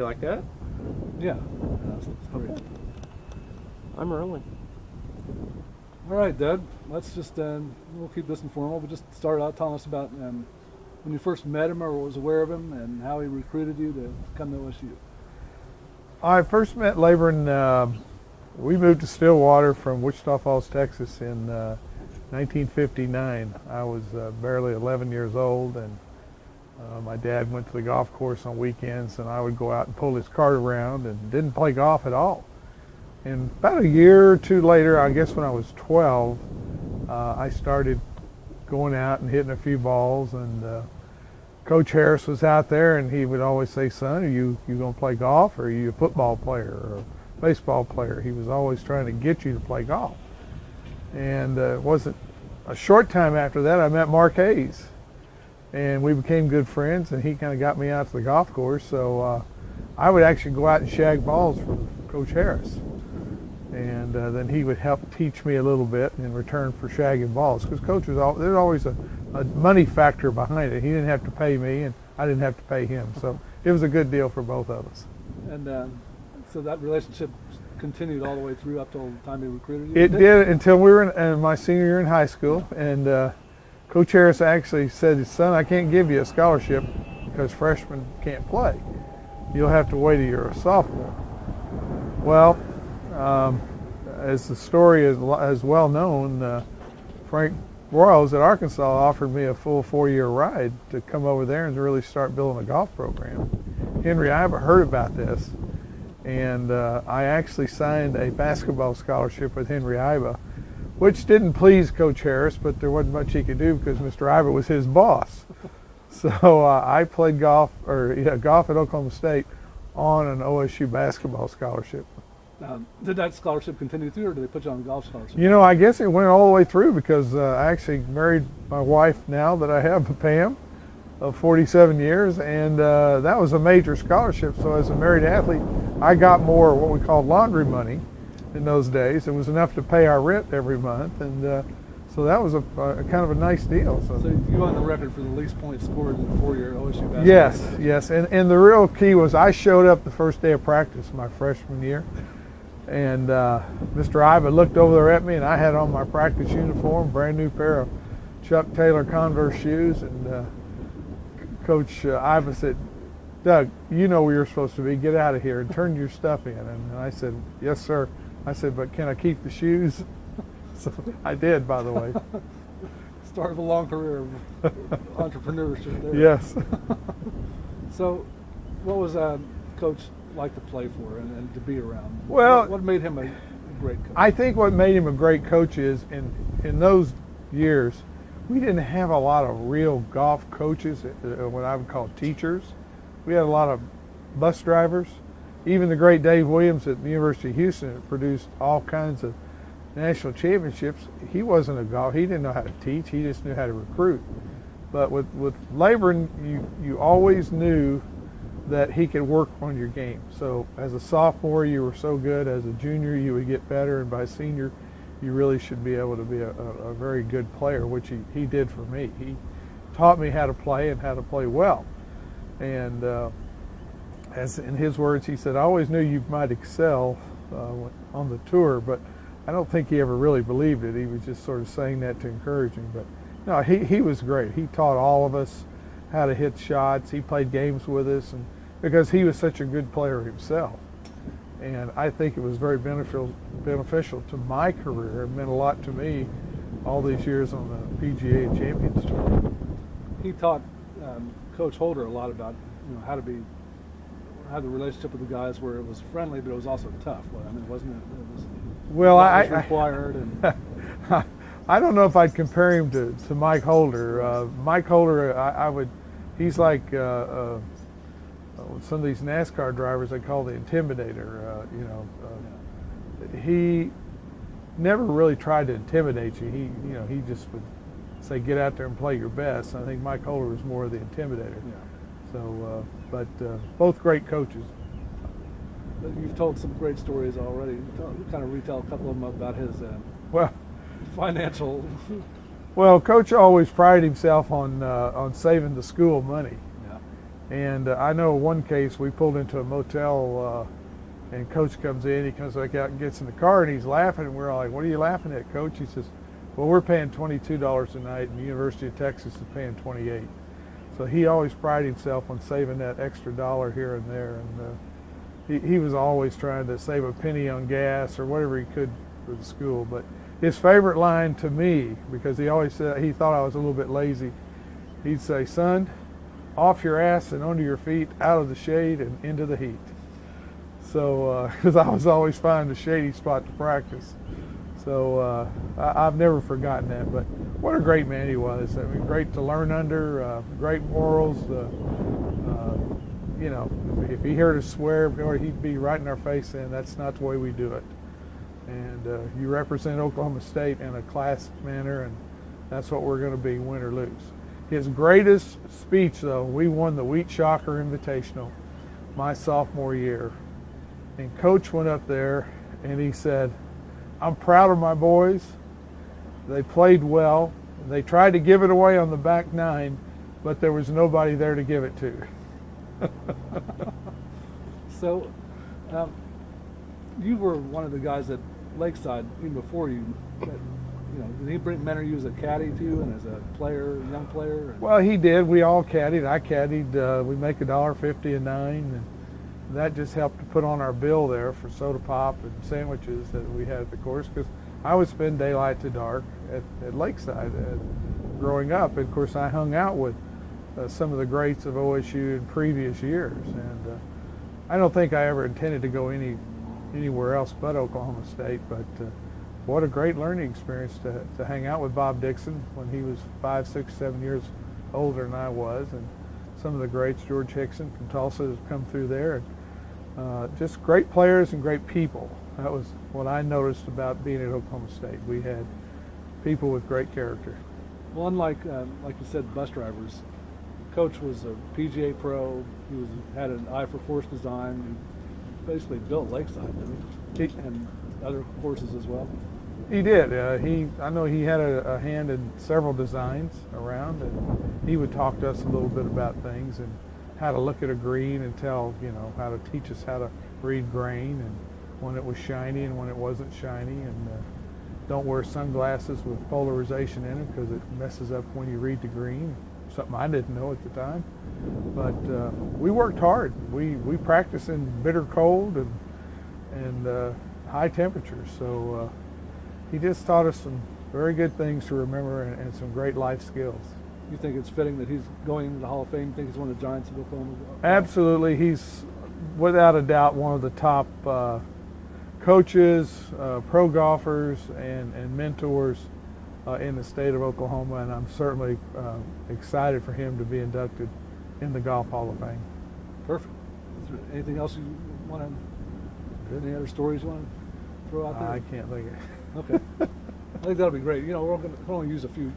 You like that? Yeah, that's great. I'm rolling. All right, Dad. Let's just we'll keep this informal, but just start out telling us about when you first met him or was aware of him and how he recruited you to come to OSU. I first met Laban. We moved to Stillwater from Wichita Falls, Texas in 1959. I was barely 11 years old, and my dad went to the golf course on weekends, and I would go out and pull his cart around and didn't play golf at all. And about a year or two later, I guess when I was 12, I started going out and hitting a few balls, and Coach Harris was out there, and he would always say, "Son, are you going to play golf, or are you a football player or a baseball player?" He was always trying to get you to play golf. And it wasn't a short time after that I met Mark Hayes, and we became good friends, and he kind of got me out to the golf course. So I would actually go out and shag balls for Coach Harris, and then he would help teach me a little bit in return for shagging balls, because Coach was there's always a money factor behind it. He didn't have to pay me, and I didn't have to pay him, so it was a good deal for both of us. And so that relationship continued all the way through up till the time he recruited you? It did until we were in my senior year in high school, and Coach Harris actually said, "Son, I can't give you a scholarship because freshmen can't play. You'll have to wait till you're a sophomore." Well, as the story is well known, Frank Royals at Arkansas offered me a full 4-year ride to come over there and really start building a golf program. Henry Iva heard about this, and I actually signed a basketball scholarship with Henry Iva, which didn't please Coach Harris, but there wasn't much he could do because Mr. Iva was his boss. So I played golf at Oklahoma State on an OSU basketball scholarship. Did that scholarship continue through, or did they put you on a golf scholarship? You know, I guess it went all the way through, because I actually married my wife now that I have, Pam, of 47 years, and that was a major scholarship. So as a married athlete, I got more what we called laundry money in those days. It was enough to pay our rent every month, and so that was a kind of a nice deal. So you won the record for the least points scored in a 4-year OSU basketball. Yes, and the real key was I showed up the first day of practice my freshman year, and Mr. Iva looked over there at me, and I had on my practice uniform, brand new pair of Chuck Taylor Converse shoes, and Coach Iva said, "Doug, you know where you're supposed to be. Get out of here and turn your stuff in." And I said, "Yes, sir." I said, "But can I keep the shoes?" So I did, by the way. Start of a long career of entrepreneurship there. Yes. So what was Coach like to play for and to be around? Well, what made him a great coach? I think what made him a great coach is in those years, we didn't have a lot of real golf coaches, what I would call teachers. We had a lot of bus drivers. Even the great Dave Williams at the University of Houston produced all kinds of national championships. He wasn't a golf. He didn't know how to teach. He just knew how to recruit. But with Laban, you always knew that he could work on your game. So as a sophomore, you were so good. As a junior, you would get better, and by senior, you really should be able to be a very good player, which he did for me. He taught me how to play and how to play well. And as in his words, he said, "I always knew you might excel on the tour," but I don't think he ever really believed it. He was just sort of saying that to encourage me. But no, he was great. He taught all of us how to hit shots. He played games with us, and because he was such a good player himself. And I think it was very beneficial to my career. It meant a lot to me all these years on the PGA and Champions Tour. He taught Coach Holder a lot about how to have the relationship with the guys where it was friendly, but it was also tough. I mean, wasn't it? It was, well, was required. And I don't know if I'd compare him to Mike Holder. Mike Holder, he's like some of these NASCAR drivers they call the intimidator. He never really tried to intimidate you. He just would say, "Get out there and play your best." I think Mike Holder was more of the intimidator. Yeah. So, but both great coaches. You've told some great stories already. Kind of retell a couple of them about his Well, financial. Well, Coach always prided himself on saving the school money. Yeah. And I know one case we pulled into a motel, and Coach comes in. He comes back out and gets in the car, and he's laughing. And we're all like, "What are you laughing at, Coach?" He says, "Well, we're paying $22 a night, and the University of Texas is paying $28." So he always prided himself on saving that extra dollar here and there, and he was always trying to save a penny on gas or whatever he could for the school. But his favorite line to me, because he always said he thought I was a little bit lazy, he'd say, "Son, off your ass and onto your feet, out of the shade and into the heat." So, because I was always finding a shady spot to practice. So I've never forgotten that. But what a great man he was. I mean, great to learn under, great morals. You know, if he heard us swear, he'd be right in our face saying, "That's not the way we do it." And you represent Oklahoma State in a class manner, and that's what we're going to be, win or lose. His greatest speech, though, we won the Wheat Shocker Invitational my sophomore year. And Coach went up there and he said, "I'm proud of my boys. They played well. They tried to give it away on the back nine, but there was nobody there to give it to." So, you were one of the guys at Lakeside even before you. Did he mentor you as a caddy too, and as a player, young player? Well, he did. We all caddied. I caddied. We make $1.50 a nine, and that just helped to put on our bill there for soda pop and sandwiches that we had at the course, because I would spend daylight to dark at Lakeside growing up. And of course, I hung out with some of the greats of OSU in previous years, and I don't think I ever intended to go anywhere else but Oklahoma State. But what a great learning experience to hang out with Bob Dixon when he was 5, 6, 7 years older than I was, and some of the greats, George Hickson from Tulsa, has come through there. And just great players and great people. That was what I noticed about being at Oklahoma State. We had people with great character. Well, unlike, like you said, bus drivers, Coach was a PGA pro. He had an eye for course design. He basically built Lakeside, didn't he? And other courses as well. He did. I know he had a hand in several designs around, and he would talk to us a little bit about things and how to look at a green and tell, how to teach us how to read grain and when it was shiny and when it wasn't shiny, and don't wear sunglasses with polarization in them because it messes up when you read the green. Something I didn't know at the time. But we worked hard. We practiced in bitter cold and high temperatures. So he just taught us some very good things to remember and some great life skills. You think it's fitting that he's going into the Hall of Fame? You think he's one of the giants of Oklahoma? Absolutely. He's without a doubt one of the top coaches, pro golfers, and mentors in the state of Oklahoma, and I'm certainly excited for him to be inducted in the Golf Hall of Fame. Perfect. Is there anything else you want to, any other stories you want to throw out there? I can't think of it. Okay. I think that'll be great. We're going to only use a few